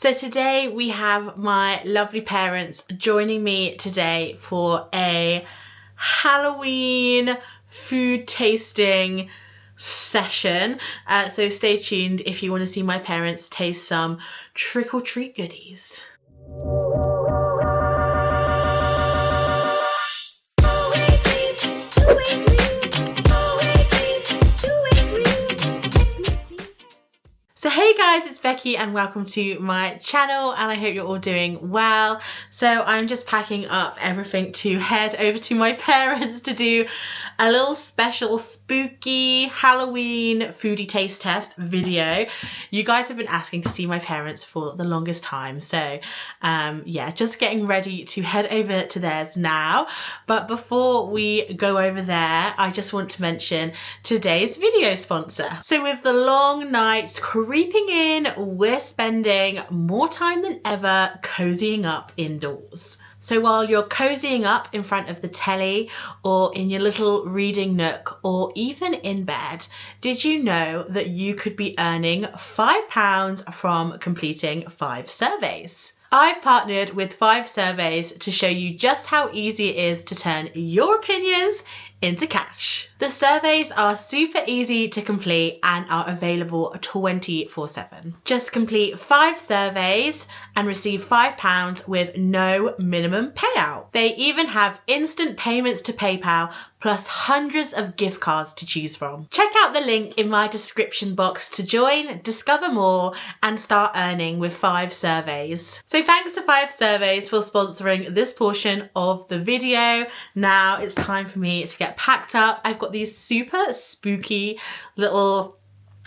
So today we have my lovely parents joining me today for a Halloween food tasting session. So stay tuned if you want to see my parents taste some trick or treat goodies. So hey guys, it's Becky and welcome to my channel and I hope you're all doing well. So I'm just packing up everything to head over to my parents to do a little special spooky Halloween foodie taste test video. You guys have been asking to see my parents for the longest time. So yeah, just getting ready to head over to theirs now. But before we go over there, I just want to mention today's video sponsor. So with the long nights creeping in, we're spending more time than ever cozying up indoors. So while you're cozying up in front of the telly or in your little reading nook or even in bed, did you know that you could be earning £5 from completing 5 surveys? I've partnered with 5 surveys to show you just how easy it is to turn your opinions into cash. The surveys are super easy to complete and are available 24/7. Just complete 5 surveys and receive £5 with no minimum payout. They even have instant payments to PayPal plus hundreds of gift cards to choose from. Check out the link in my description box to join, discover more and start earning with 5 surveys. So thanks to 5 surveys for sponsoring this portion of the video. Now it's time for me to get packed up. I've got these super spooky little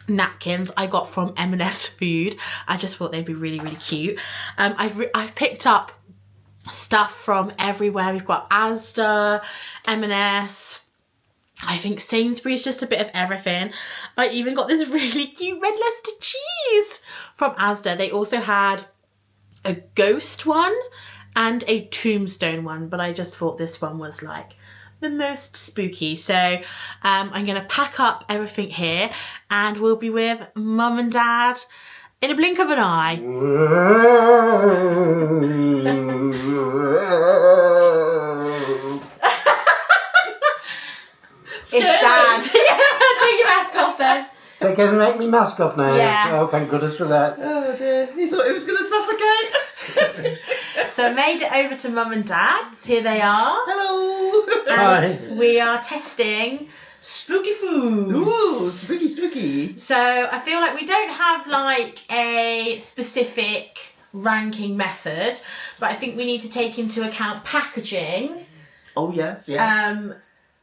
napkins I got from M&S Food. I just thought they'd be really cute. I've picked up stuff from everywhere. We've got ASDA, M&S, I think Sainsbury's, just a bit of everything. I even got this really cute red Leicester cheese from ASDA. They also had a ghost one and a tombstone one, but I just thought this one was like the most spooky. So I'm gonna pack up everything here and we'll be with Mum and Dad in a blink of an eye. It's Dad. Take your mask off then. They're going to make me mask off now? Yeah. Oh, thank goodness for that. Oh dear, he thought he was going to suffocate. So I made it over to Mum and Dad's. Here they are. Hello. Hi. And we are testing spooky foods. Ooh, spooky. So I feel like we don't have like a specific ranking method, but I think we need to take into account packaging. Oh yes, yeah.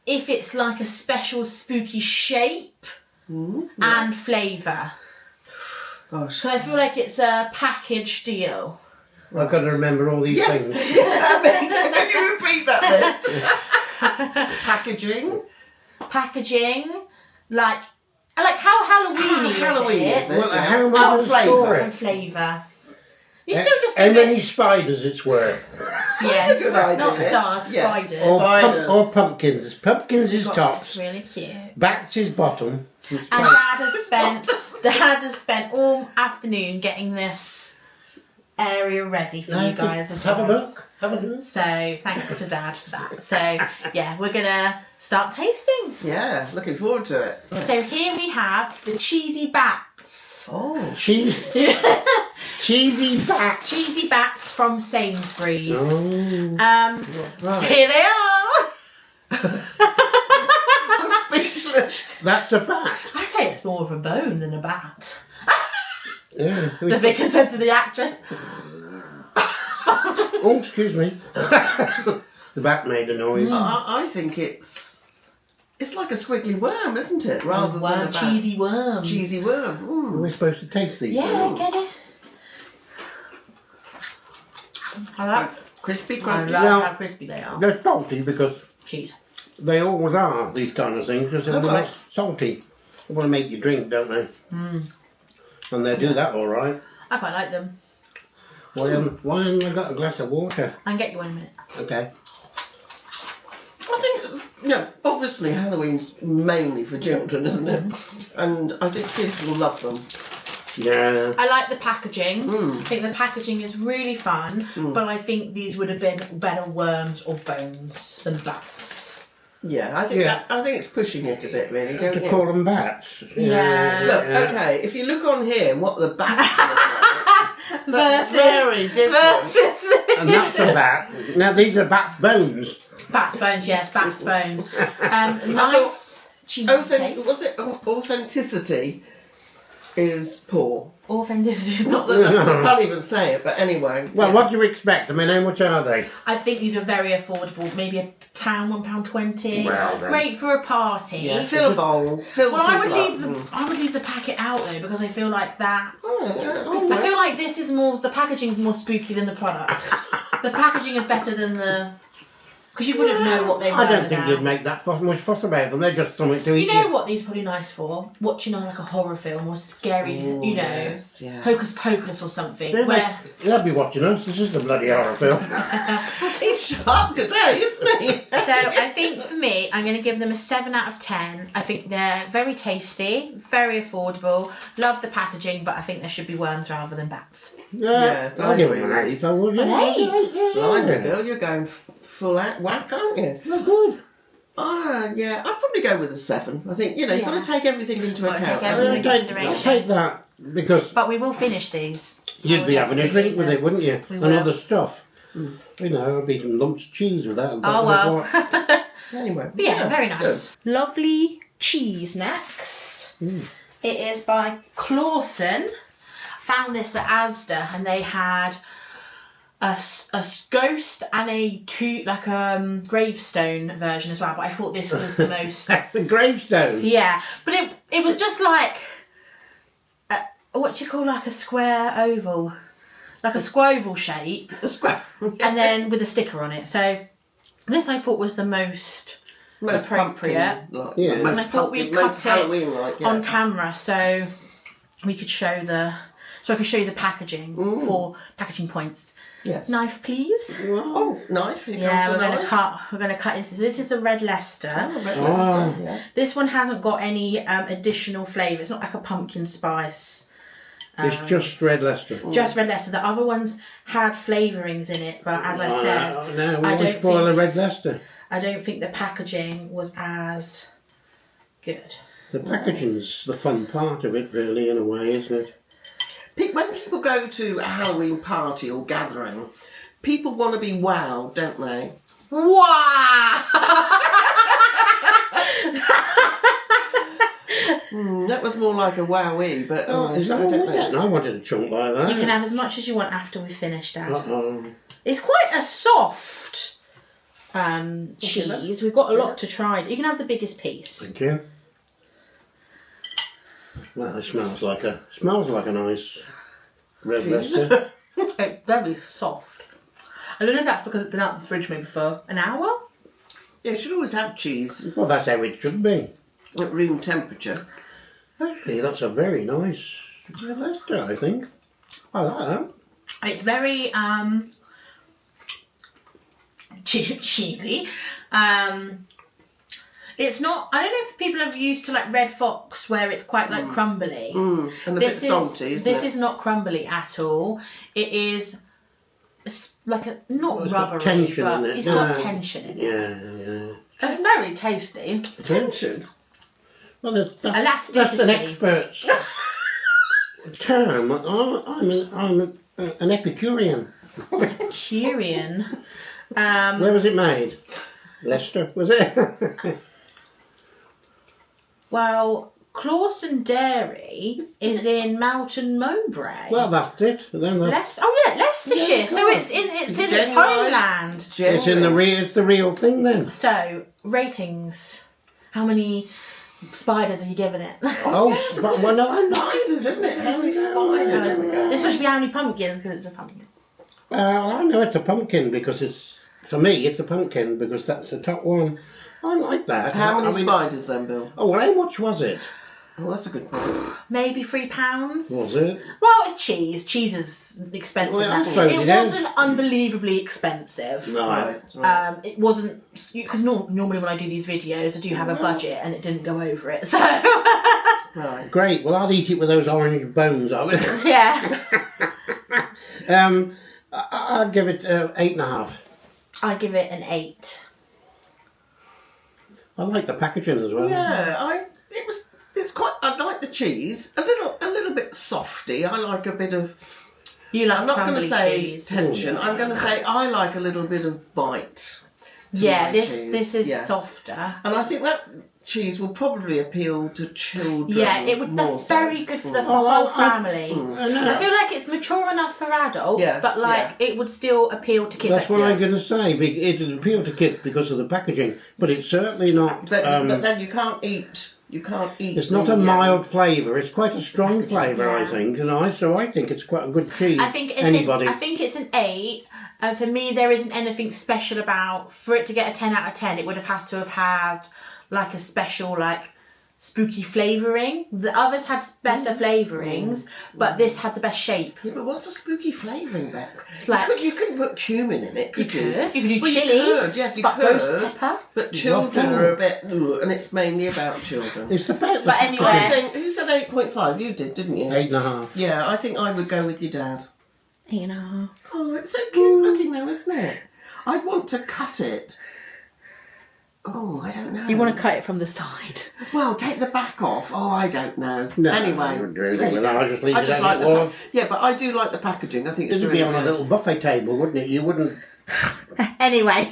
If it's like a special spooky shape and flavour. Gosh. So I feel like it's a package deal. I've got to remember all these things. Yes, can you repeat that list? Packaging, like how Halloween-y Halloween-y, is it? Well, how am I going to store And it? flavour. You still just How give many it, spiders it's worth? yeah, a good idea. not stars, Yeah. spiders. Or pumpkins. Pumpkins is Got tops. this really cute. Bats is bottom. And Dad has spent all afternoon getting this area ready for you guys as well. Have a look. So thanks to Dad for that. So yeah, we're gonna start tasting. Yeah, looking forward to it. So here we have the cheesy bats. Oh. Cheesy bats. Cheesy bats from Sainsbury's. Oh. Right. Here they are. I'm speechless. That's a bat. I say it's more of a bone than a bat. Yeah. The vicar said to the actress. Oh, excuse me. The bat made a noise. I think it's like a squiggly worm, isn't it? Rather than a bat. Cheesy worms. Cheesy worm. We're supposed to taste these. Yeah, get it. I like. Crispy, I crunchy. love Now- how crispy they are. They're salty because Cheese. they always are, these kind of things, because they want to make salty. They want to make you drink, don't they? And they do that all right. I quite like them. Why haven't I got a glass of water? I can get you one in a minute. Okay. I think, obviously Halloween's mainly for children, isn't it? And I think kids will love them. Yeah. I like the packaging. I think the packaging is really fun, but I think these would have been better worms or bones than bats. Yeah, I think it's pushing it a bit, really, don't To you? call them bats. Yeah. Look, okay, if you look on here, what the bats look like, that's Versus- very different. And that's a bat. Now these are bat bones. Bat's bones, yes, bat's bones. Nice cheesy taste. Was it authenticity is poor? Authenticity is Not not. that I can't even say it, but anyway. Well, yeah. what do you expect? I mean, how much are they? I think these are very affordable. Maybe £1.20. Well, then. Great for a party. Yeah, fill a bowl. Fill Well, the I would people leave up. I would leave the packet out though because I feel like that. Oh, I feel like this is more. The packaging is more spooky than the product. The packaging is better than the. Because you wouldn't know what they were. I don't think now. you'd make that much fuss about them. They're just something to eat. You know what these are probably nice for? Watching on like a horror film or scary, Ooh, you know, yes, yeah. Hocus Pocus or something. They'll be watching us. This is the bloody horror film. He's sharp today, isn't he? So I think for me, I'm going to give them a 7 out of 10. I think they're very tasty, very affordable. Love the packaging, but I think there should be worms rather than bats. Yes, I'll I give them an agree. 8. I would. An 8? Blimey, girl, you're going full out whack, aren't you? Oh, good. Yeah, I'd probably go with a 7. I think, you've got to take everything into Got to account. take everything into I'll consideration. take that because But we will finish these. you'd be having a drink with it, wouldn't you? We And will. other stuff. You know, I'd be some lumps of cheese with that. Oh well. Anyway. But yeah, very good. nice. Lovely cheese next. It is by Clawson. Found this at ASDA and they had a ghost and a gravestone version as well. But I thought this was the most. The gravestone. Yeah, but it was just like what do you call like a square oval, like a square oval shape, A square. and then with a sticker on it. So this I thought was the most appropriate. Like, Yeah. most And I thought we'd pumpkin, most cut it Halloween-like, yeah. on camera so we could show I could show you the packaging for packaging points. Yes. Knife, please. Oh, knife. Here Yeah, comes we're the going to knife. cut. We're going to cut into this. Is a red Leicester. Oh, red Oh. Leicester, yeah. This one hasn't got any additional flavour. It's not like a pumpkin spice. It's just red Leicester. Just red Leicester. The other ones had flavourings in it, but as I said, No, I we don't spoil a think red Leicester. I don't think the packaging was as good. The packaging's the fun part of it, really, in a way, isn't it? When people go to a Halloween party or gathering, people want to be wowed, don't they? Wow! That was more like a wowie, but Is that I what don't we're getting? know. I wanted a chunk like that. You can have as much as you want after we've finished, Dad. Uh-oh. It's quite a soft cheese. We've got a lot to try. You can have the biggest piece. Thank you. Well, it smells like a nice red Leicester. It's very soft. I don't know if that's because it's been out of the fridge maybe for an hour. Yeah, you should always have cheese Well, that's how it should be. at room temperature. Actually, that's a very nice red Leicester, I think. I like that. It's very cheesy. It's not. I don't know if people are used to like Red Fox, where it's quite like crumbly. And a bit salty, isn't This it? is not crumbly at all. It is like a not It's got rubbery, tension but in it. it's got Yeah. tension in it. Yeah. It's very tasty. Tension. Well, that's an Elasticity. expert's term. I'm an Epicurean. Curian. Where was it made? Leicester, was it? Well, Clawson Dairy is in Mountain Mowbray. Well, that's it. Then that's, Leicestershire. Yeah, So it's in its genuine. homeland. it's in it's the real thing then. So ratings. How many spiders are you giving it? Oh, well, no, I'm not. Spiders, isn't it? How many spiders? This supposed to be how many pumpkins because it's a pumpkin. I know it's a pumpkin because for me, it's a pumpkin because that's the top one. I like that. How many I mean- spiders then, Bill? Oh, well, how much was it? Oh, that's a good point. Maybe £3. Was it? Well, it's cheese. Cheese is expensive. Well, now. I suppose It it is. wasn't unbelievably expensive. Right. It wasn't because normally when I do these videos, I do have a budget and it didn't go over it. So Right. Great. Well, I'll eat it with those orange bones of it. Yeah. I'll give it 8.5. I give it an 8. I like the packaging as well. Yeah, it's quite. I like the cheese. A little bit softy. I like a bit of. You like I'm not going to crumbly say cheese. tension. I'm going to say I like a little bit of bite. to Yeah, my this cheese. is Yes. softer. And I think that cheese will probably appeal to children. Yeah, it would. more That's so. very good for the Oh, whole I- family. I feel like it's mature enough for adults, Yes, but like yeah. it would still appeal to kids. That's what I'm going to say. It'll appeal to kids because of the packaging, but it's certainly not. But then you can't eat. You can't eat. It's not the, a mild flavour. It's quite a strong flavour, I Yeah. think. So I think it's quite a good cheese. I think it's Anybody. I think it's an 8. And for me, there isn't anything special about. For it to get a 10 out of 10, it would have had to have had like a special spooky flavouring. The others had better flavourings, but this had the best shape. Yeah, but what's the spooky flavouring, Beck? Like- You couldn't put cumin in it, could you? You could do Well, chilli, You could, yes, you ghost could. pepper. But children Waffle. are a bit, ugh, and it's mainly about children. It's the best. But anyway- I think, who said 8.5? You did, didn't you? 8.5. Yeah, I think I would go with your dad. You know. Oh, it's so cute looking though, isn't it? I'd want to cut it. Oh, I don't know. You want to cut it from the side. Well, take the back off. Oh, I don't know. No, anyway, I wouldn't do anything there you with that. go. I'll just leave I it just as like it the was. Yeah, but I do like the packaging. I think it's It'd really be on a good. little buffet table, wouldn't it? You wouldn't. Anyway.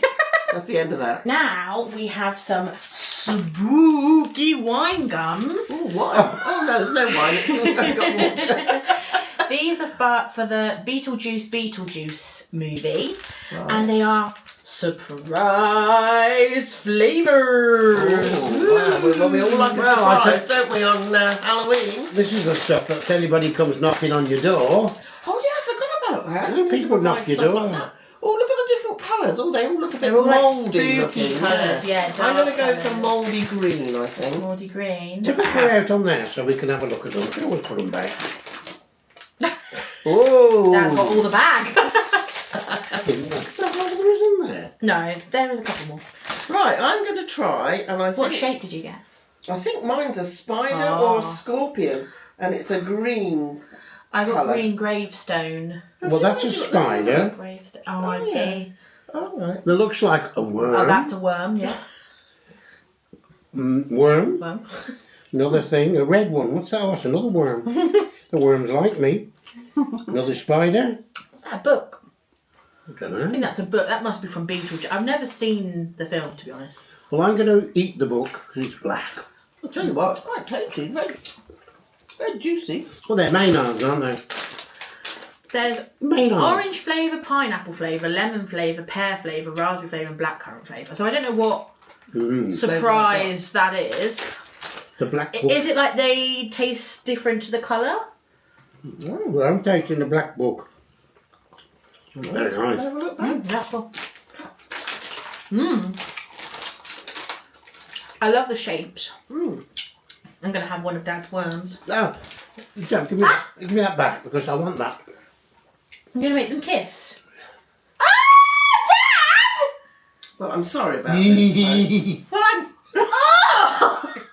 That's the end of that. Now we have some spooky wine gums. Oh, wine. Oh no, there's no wine. It's all got water. These are for the Beetlejuice movie, Right. and they are surprise flavors. Oh, wow. Well, we all like a Well, I surprise, don't we, on Halloween? This is the stuff that if anybody comes knocking on your door. Oh yeah, I forgot about that. Yeah, You need to people knock provide your stuff door. like that. Oh, look at the different colours. Oh, they all look a bit They're all like mouldy spooky looking. colours, yeah, I'm going to dark go for colours. mouldy green, I think. Mouldy green. To be fair out on there so we can have a look at them. We can always put them back. Oh! That got all the bag. What the hell there is in there? No, there was a couple more. Right, I'm going to try, and I What think shape did you get? I think mine's a spider Oh. or a scorpion, and it's a green. I got Colour. green gravestone. Well, that's a spider. Gravestone. Oh, Oh, yeah. Oh, right. That looks like a worm. Oh, that's a worm, yeah. Worm. Worm. Another thing. A red one. What's that? Oh, that's another worm. The worms like me. Another spider. What's that, a book? I don't I know. think that's a book. That must be from Beetlejuice. I've never seen the film, to be honest. Well, I'm going to eat the book because it's black. I'll tell you what, it's quite tasty, very juicy. Well, they're Maynards, aren't they? There's Maynard. orange flavour, pineapple flavour, lemon flavour, pear flavour, raspberry flavour and blackcurrant flavour. So I don't know what surprise that is. The black book. Is it like they taste different to the colour? Oh, well, I'm tasting the black book. Very nice. Have a look back. That's cool. I love the shapes. I'm going to have one of Dad's worms. Oh, Joe, give me that back because I want that. I'm going to make them kiss. Well, I'm sorry about this. Well, I'm...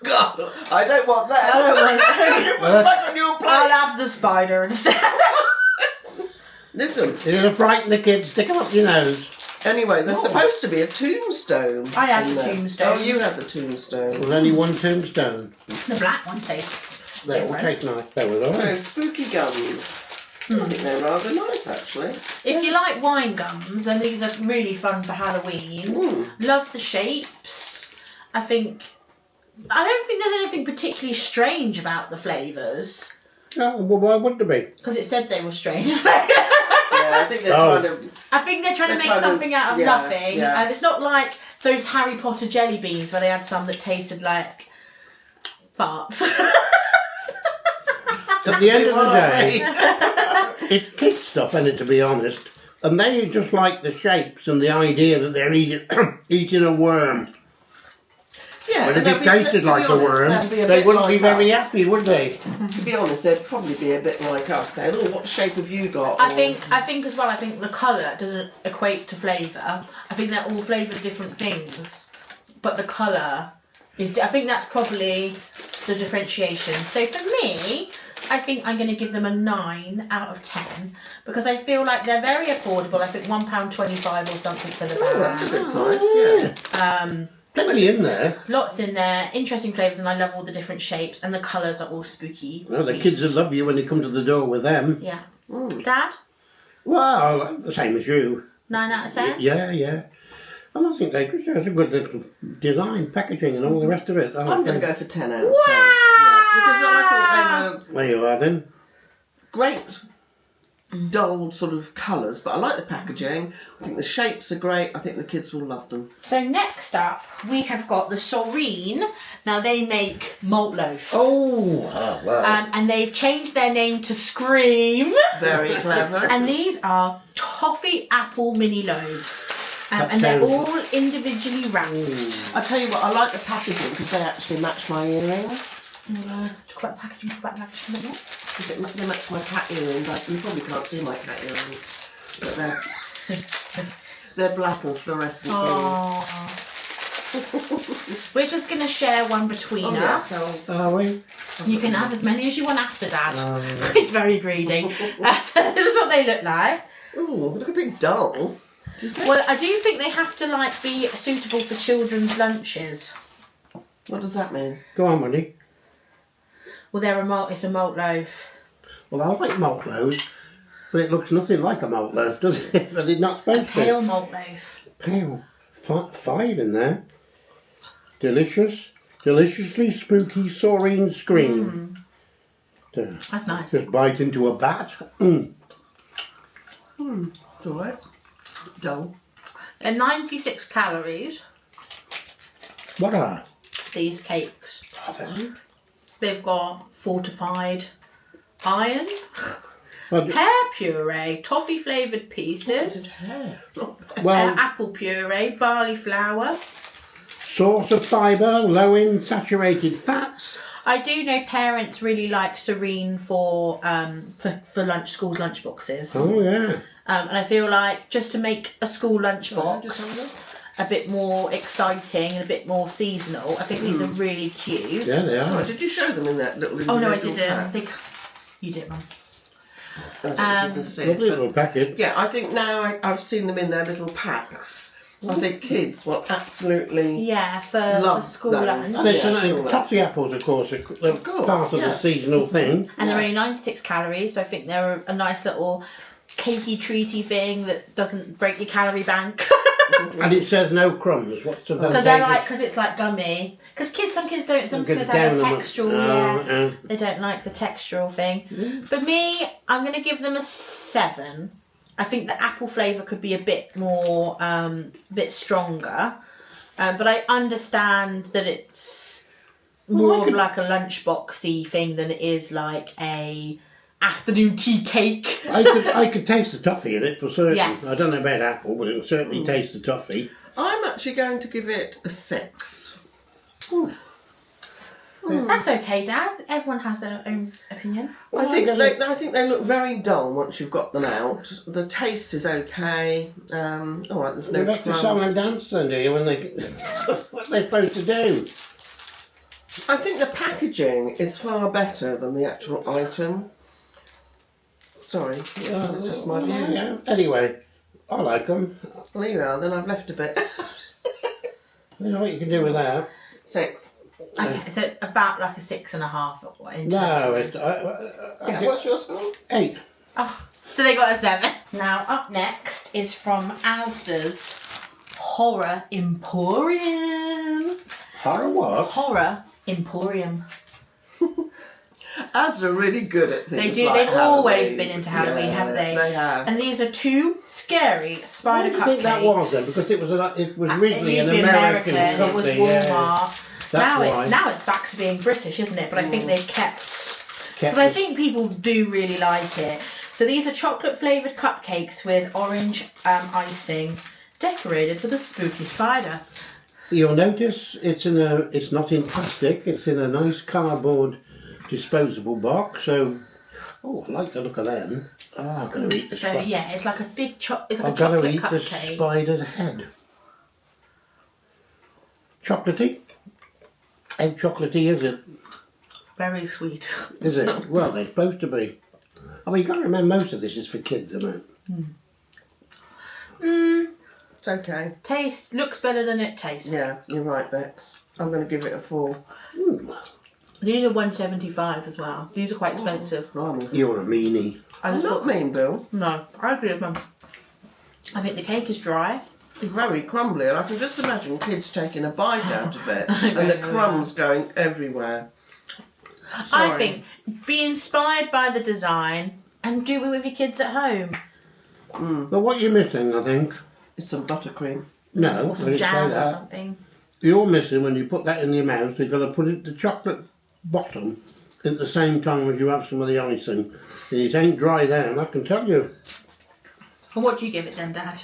God, I don't want that. I don't want that. Put it back on your I'll plate. have the spider instead. Listen, You're going to frighten the kids, stick them up your nose. anyway, there's supposed to be a tombstone. I had in the there. tombstone. Oh, you had the tombstone. There's only one tombstone. The black one tastes They all different. taste nice. They were all So, right. spooky gums. I think they're rather nice, actually. If you like wine gums, then these are really fun for Halloween. Love the shapes. I don't think there's anything particularly strange about the flavours. Oh, well, why wouldn't it be? Because it said they were strange. Yeah, I think they're Oh. trying to... I think they're trying to They're make trying to- something out of yeah, nothing. yeah. It's not like those Harry Potter jelly beans where they had some that tasted like farts. At the end of the day, it's kid stuff, isn't it, to be honest? And they just like the shapes and the idea that they're eating a worm. Yeah, But if and it tasted to be like a honest, worm, they'd be a they bit wouldn't be like very us. happy, would they? To be honest, they'd probably be a bit like us, saying, "Oh, what shape have you got?" I Or- think as well. I think the colour doesn't equate to flavour. I think they're all flavoured different things, but the colour is. I think that's probably the differentiation. So for me, I think I'm going to give them a 9 out of 10 because I feel like they're very affordable. I think £1.25 or something for the bag. Oh, that's a good price, yeah. Plenty in there. Lots in there, interesting flavours, and I love all the different shapes, and the colours are all spooky. Well, the kids will love you when they come to the door with them. Yeah. Dad? Well, the same as you. 9 out of 10? Yeah, yeah. And I think they it's a good little design, packaging and all the rest of it. I'm going to go for 10 out of 10. Wow! Yeah, because I thought they were There you are then. great, dull sort of colours, but I like the packaging. I think the shapes are great. I think the kids will love them. So next up, we have got the Soreen. Now they make malt loaf. Oh, wow. And they've changed their name to Scream. Very clever. And these are toffee apple mini loaves. That And they're sounds- all individually wrapped. I tell you what, I like the packaging because they actually match my earrings. Quite packaging, quite packaging. They match my cat earrings. You probably can't see my cat earrings, but they're black and fluorescent. We're just going to share one between us. Are we? You can have as many as you want after Dad. He's very greedy. This is what they look like. Ooh, look a bit dull. Well, I do think they have to like be suitable for children's lunches. What does that mean? Go on, Wendy. Well, it's a malt loaf. Well, I like malt loaves, but it looks nothing like a malt loaf, does it? But it's not supposed to. Pale malt loaf. Pale. 5 in there. Delicious. Deliciously spooky Soreen Scream. That's nice. Just bite into a bat. It's alright. Dull. They're 96 calories, What are? these cakes. Are they? They've got fortified iron, Well, pear puree, toffee flavoured pieces, well, apple puree, barley flour. source of fibre, low in saturated fats. I do know parents really like Serene for schools lunch boxes. Oh, yeah. And I feel like just to make a school lunchbox a bit more exciting and a bit more seasonal, I think these are really cute. Yeah, they Oh, are. did you show them in that little? Oh no, I individual didn't. I pack? think you did, Mum. I don't know if you can see it, Lovely but- little packet. Yeah, I think now I've seen them in their little packs. I think kids will absolutely. Yeah, for Love school those. lunch. And it's Yeah. toffee apples, of course, are course, part of yeah. the seasonal thing. And they're only 96 calories, so I think they're a nice little cakey treaty thing that doesn't break your calorie bank. And it says no crumbs. What's the Because it's like gummy. Because some kids don't. Some Get kids it have a down and- textural. Oh, They don't like the textural thing. For me, I'm going to give them a 7. I think the apple flavour could be a bit more, bit stronger. But I understand that it's more of like a lunchboxy thing than it is like a afternoon tea cake. I could taste the toffee in it for certain. Yes. I don't know about apple, but it can certainly taste the toffee. I'm actually going to give it a 6. That's okay, Dad. Everyone has their own opinion. I think they look very dull once you've got them out. The taste is okay. All right, there's no You make the song and crumbs. dance then, do you? When they what they're supposed to do? I think the packaging is far better than the actual item. Sorry, it's just my view. Yeah. Anyway, I like them. Well, there you are. Then I've left a bit. You know what you can do with that? 6. Okay, so about like a 6.5. In No, total. it's Yeah, what's your score? 8. Oh, so they got a 7. Now up next is from ASDA's Horror Emporium. Horror what? Horror Emporium. As are really good at They things do. like They've always Halloween. been into Halloween, haven't they? They have. And these are 2 scary Why spider do you cupcakes. think that was then? Because it was originally It an used to be American American. It was company. Walmart. Yeah. That's why. Now it's back to being British, isn't it? But I think they've kept. Kept Because I it. think people do really like it. So these are chocolate flavoured cupcakes with orange icing, decorated with a spooky spider. You'll notice it's not in plastic. It's in a nice cardboard disposable box. So, I like the look of them. Oh, I'm going to eat the So spider. yeah, it's like a big it's like I'm a going to chocolate eat the cupcake. spider's head. Chocolatey. How chocolatey is it? Very sweet. Is it? Well, they're supposed to be. I mean, you've got to remember most of this is for kids, isn't it? It's okay. Taste looks better than it tastes. Yeah, you're right, Bex. I'm going to give it a 4. These are $1.75 as well. These are quite expensive. Blimey. You're a meanie. I'm not mean, Bill. No, I agree with Mum. I think the cake is dry. It's very crumbly, and I can just imagine kids taking a bite out of it and the crumbs going everywhere. I Sorry. think be inspired by the design and do it with your kids at home. But what you're missing, I think, It's some buttercream. no, Or some jam or something. you're missing when you put that in your mouth, you've got to put the chocolate bottom at the same time as you have some of the icing. And it ain't dry then, I can tell you. And what do you give it then, Dad?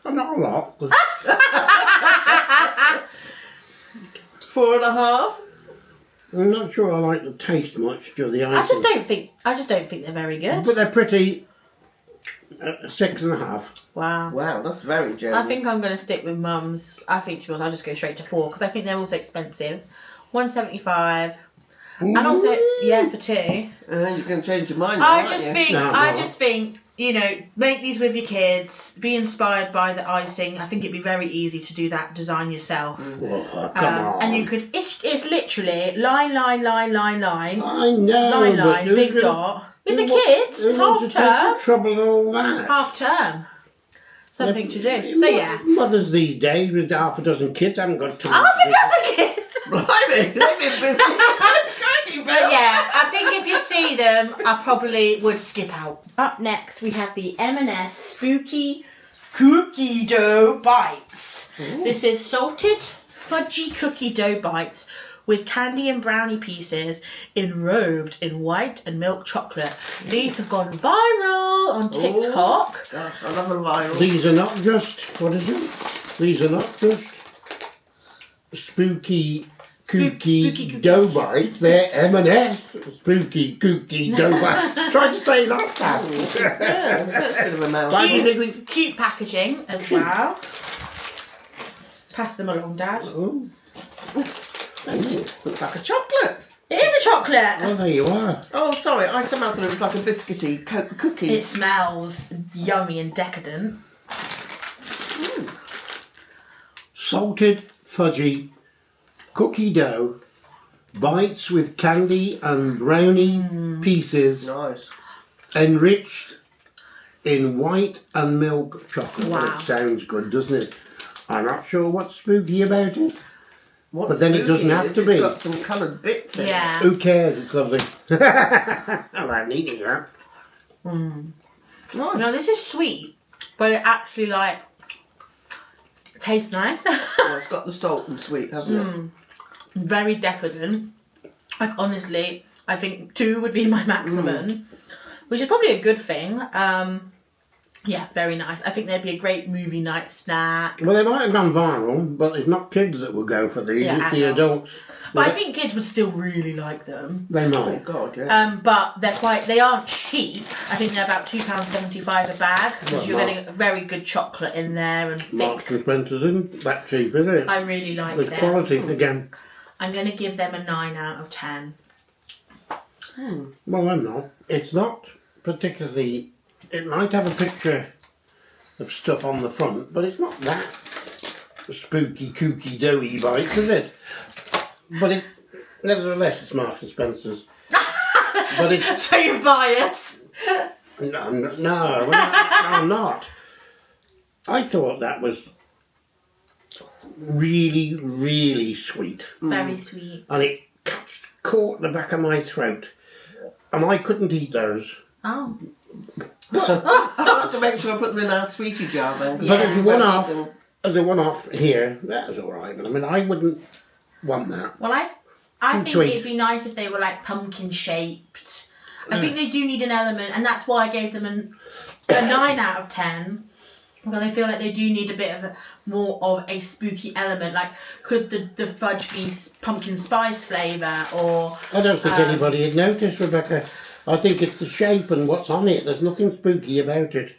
Not a lot. 4.5. I'm not sure I like the taste much of the icing. I just don't think they're very good. But they're pretty. 6.5. Wow. Wow, that's very generous. I think I'm going to stick with Mum's. I think, to be honest, I'll just go straight to 4 because I think they're also expensive. $1.75. And also, yeah, for 2. You can change your mind. I aren't just you? think, No, I no. just think, you know, make these with your kids. Be inspired by the icing. I think it'd be very easy to do that design yourself. Oh, come on. And you could. It's literally line. I know. Line, but who's big gonna- dot. With the who wa- kids, who wants to take half the trouble and all that? term. Half term. Something to do. So yeah. Mothers these days with half a dozen kids haven't got time. Half a dozen kids. Blimey, they've been busy. Crikey, Bill. But yeah, I think if you see them, I probably would skip out. Up next, we have the M&S Spooky Cookie Dough Bites. This is salted fudgy cookie dough bites with candy and brownie pieces enrobed in white and milk chocolate. These have gone viral on TikTok. Gosh, I love a viral. These are not just, what is it? These are not just spooky Spooky dough bites. They're M&S spooky cookie dough bites. Try to say that fast. Yeah, that's a bit of a mouth. Like we- Cute packaging as well. Pass them along, Dad. Oh, thank you. Looks like a chocolate. It is a chocolate. Oh, there you are. Oh, sorry, I somehow thought it was like a biscuity cookie. It smells yummy and decadent. Salted fudgy cookie dough bites with candy and brownie pieces Nice. enriched in white and milk chocolate. Wow. It sounds good, doesn't it? I'm not sure what's spooky about it. What's But then it spooky doesn't have is to be. It's got some coloured bits in it. Yeah. Who cares? It's lovely. I'm eating that. Nice. No, this is sweet, but it actually tastes nice. Well, it's got the salt and sweet, hasn't it? Very decadent. Like honestly, I think 2 would be my maximum, which is probably a good thing. Yeah, very nice. I think they'd be a great movie night snack. Well, they might have gone viral, but it's not kids that would go for these, Yeah, it's the adults. adults. But I think kids would still really like them. They Oh, might. God, yeah. But they aren't cheap. I think they're about £2.75 a bag because Well, you're Mark- getting a very good chocolate in there and thick. Marks and Spencer's isn't that cheap, is it? I really like There's them. quality again. I'm going to give them a 9 out of 10. Well, I'm not. It's not particularly. It might have a picture of stuff on the front, but it's not that spooky, kooky, doughy bite, is it? But it, nevertheless, it's Marks and Spencer's. But it, So you're biased? no, I'm not. I thought that was really, really sweet, Very sweet. and it caught the back of my throat, and I couldn't eat those. Oh. I'll have to make sure I put them in our sweetie jar then. But as a one-off, Them- as a one-off here, that was all right. But I mean, I wouldn't want that. Well, I Too think sweet. it'd be nice if they were like pumpkin shaped. I think they do need an element, and that's why I gave them a 9 out of 10. Because I feel like they do need a bit of more of a spooky element. Like, could the fudge be pumpkin spice flavour or... I don't think anybody had noticed, Rebecca. I think it's the shape and what's on it. There's nothing spooky about it.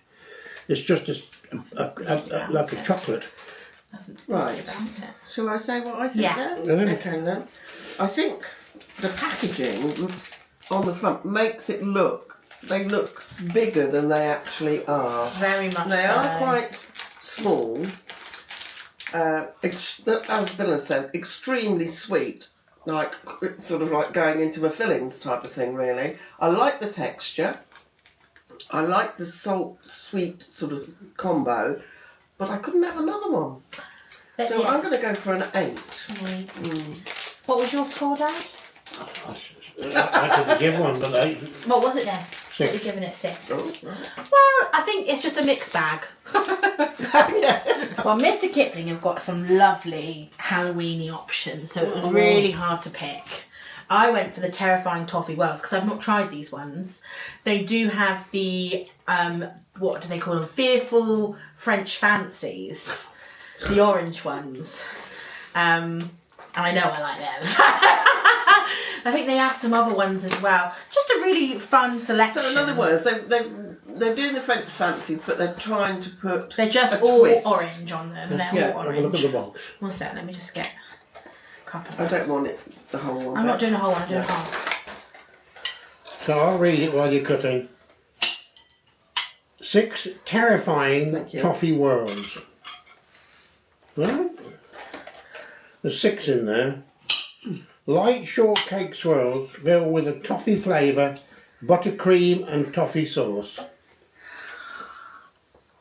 It's just like a chocolate. Right. About it. Shall I say what I think Yeah. then? Yeah. Okay then. I think the packaging on the front makes it look, they look bigger than they actually are. Very much They so. are quite small. As Bill has said, extremely sweet. Like, sort of like going into a fillings type of thing, really. I like the texture. I like the salt-sweet sort of combo. But I couldn't have another one. But So yeah. I'm going to go for an 8. What was your score, Dad? I couldn't give one, but What was it then? 6. You're giving it 6. Oh. Well, I think it's just a mixed bag. Well, Mr. Kipling have got some lovely Halloweeny options, so it was really hard to pick. I went for the Terrifying Toffee Wells because I've not tried these ones. They do have the, what do they call them? Fearful French Fancies. The orange ones. And I know I like them. I think they have some other ones as well. Just a really fun selection. So in other words, they're doing the French fancies, but they're trying to put They're just a all twist. orange on them. They're Yeah, all Have a look at orange. the box. One sec, let me just get a couple. I don't want it the whole one. I'm not but- doing a whole one, I'm doing half. So I'll read it while you're cutting. 6 terrifying Thank you. toffee whirls. Right? There's 6 in there. Light shortcake swirls filled with a toffee flavour, buttercream and toffee sauce.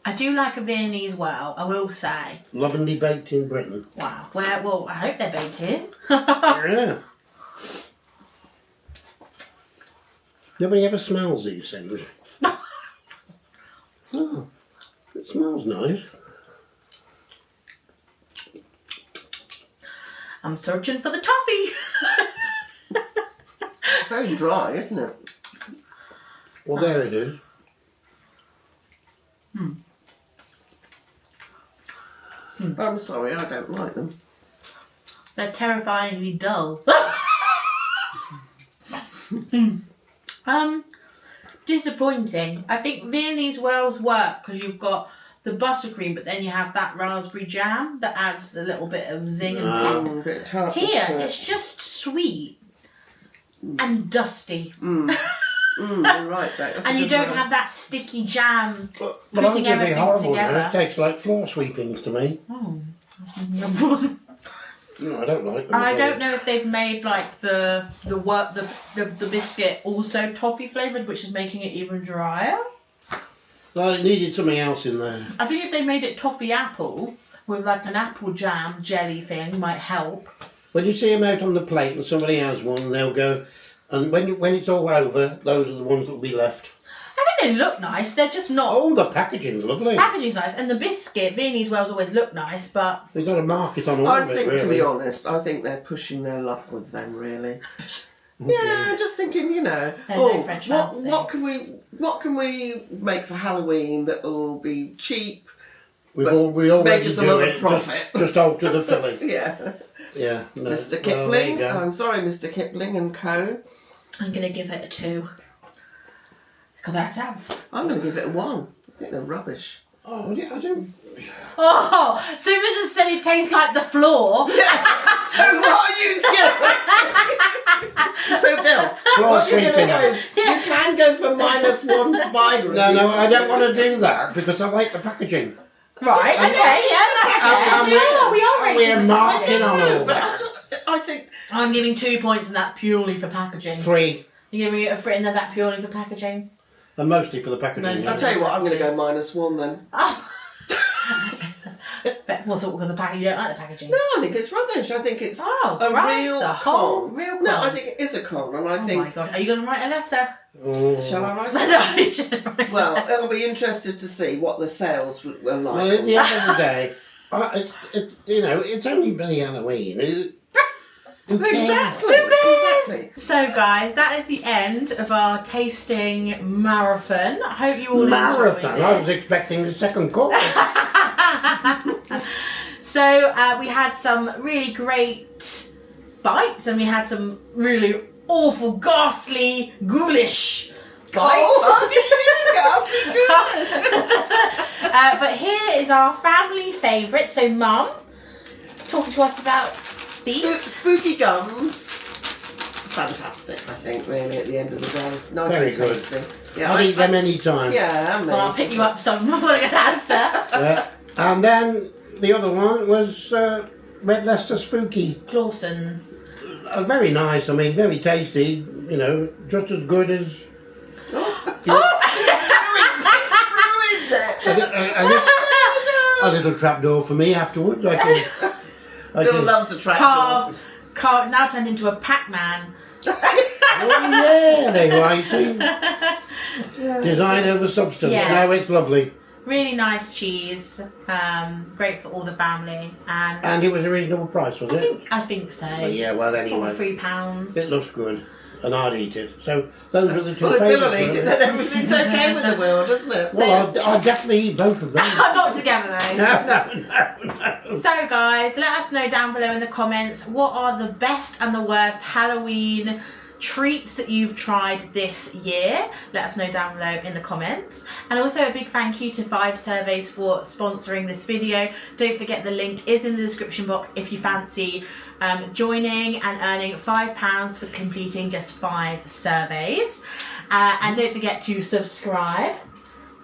I do like a Viennese well, I will say. Lovingly baked in Britain. Wow. Well, I hope they're baked in. Yeah. Nobody ever smells these things. Oh, it smells nice. I'm searching for the toffee. Very dry, isn't it? Well, there it is. I'm sorry, I don't like them. They're terrifyingly dull. Disappointing. I think Viennese wells work because you've got the buttercream, but then you have that raspberry jam that adds a little bit of zing and pop. A bit of tartness Here, to it. it's just sweet and dusty. You're right, Beck. That's a And you good don't one. have that sticky jam But I'm putting going to be everything horrible together. now. It tastes like floor sweepings to me. Oh. No, I don't like them. I don't know if they've made like the biscuit also toffee flavoured, which is making it even drier. Well, it needed something else in there. I think if they made it toffee apple with like an apple jam jelly thing might help. When you see them out on the plate and somebody has one, they'll go, and when it's all over, those are the ones that will be left. I think they look nice. They're just not. Oh, the packaging's lovely. Packaging's nice, and the biscuit Viennese wells always look nice, but They've got a market on all I of it, think, really. to be honest, I think they're pushing their luck with them, really. Yeah, just thinking, you know, They're no French fancy. what can we make for Halloween that will be cheap? we but already make us a do lot of it. profit. Just alter the filling. Yeah, Yeah. No. Mr. Well, there Kipling. you go. I'm sorry, Mr. Kipling and Co. I'm gonna give it a 2 because I had to have. I'm going to give it a 1. I think they're rubbish. Oh, yeah, I don't. Oh, Super just said it tastes like the floor. So what are you doing? So Bill, Floor what are you sweeping. going to do? You can go for -1 spider. No, I don't want to do that because I like the packaging. Right, okay, yeah, that's And fair. We are rating we're the marking on packaging. all that. I think I'm giving 2 points and that purely for packaging. 3, You're giving it a 3 and that's that purely for packaging? and mostly for the packaging. Mostly. I'll tell you what, I'm going to go -1 then. Oh. What's it because the packaging? You don't like the packaging? No, I think it's rubbish. I think it's Oh, a Christ, real a whole con. real No, con. I think it is a con, and I Oh my think. god, are you going to write a letter? Oh. Shall I write it? No, you shouldn't write a Well, letter. it'll be interesting to see what the sales were like. Well, at the end of the day, it's only bloody Halloween. Who cares? Exactly. Who cares? Exactly. So guys, that is the end of our tasting marathon. I hope you all Marathon. enjoyed I it. was expecting the second course. So we had some really great bites and we had some really awful, ghastly, ghoulish bites. Oh, But here is our family favourite. So Mum, talk to us about these. Spooky gums. Fantastic, I think, really, at the end of the day. Nice Very and good. tasty. Yeah, I'll eat them any time. Yeah, Well, I'll pick you up some when I get ASDA. And then the other one was Red Leicester Spooky. Clawson. Very nice, I mean, very tasty, you know, just as good as... A little trapdoor for me afterwards. Bill loves a trapdoor. Carved, now turned into a Pac-Man. Oh yeah, there you are, you see. Design over substance. Yeah. No, it's lovely. Really nice cheese. Great for all the family. And it was a reasonable price, was it? I think so. Oh, yeah, well anyway. £43. It looks good. And I'd eat it. So those are the two Well, if Bill will favourites. eat it, then everything's okay with the world, isn't it? Well, I'll definitely eat both of them. Not together though. No. So guys, let us know down below in the comments what are the best and the worst Halloween treats that you've tried this year. Let us know down below in the comments. And also a big thank you to FAVES Surveys for sponsoring this video. Don't forget the link is in the description box if you fancy joining and earning £5 for completing just 5 surveys. And don't forget to subscribe,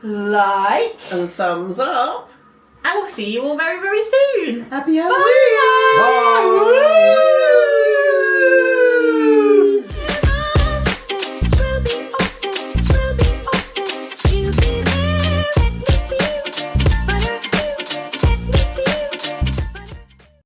like, And thumbs up. and we'll see you all very, very soon. Happy Halloween! Bye.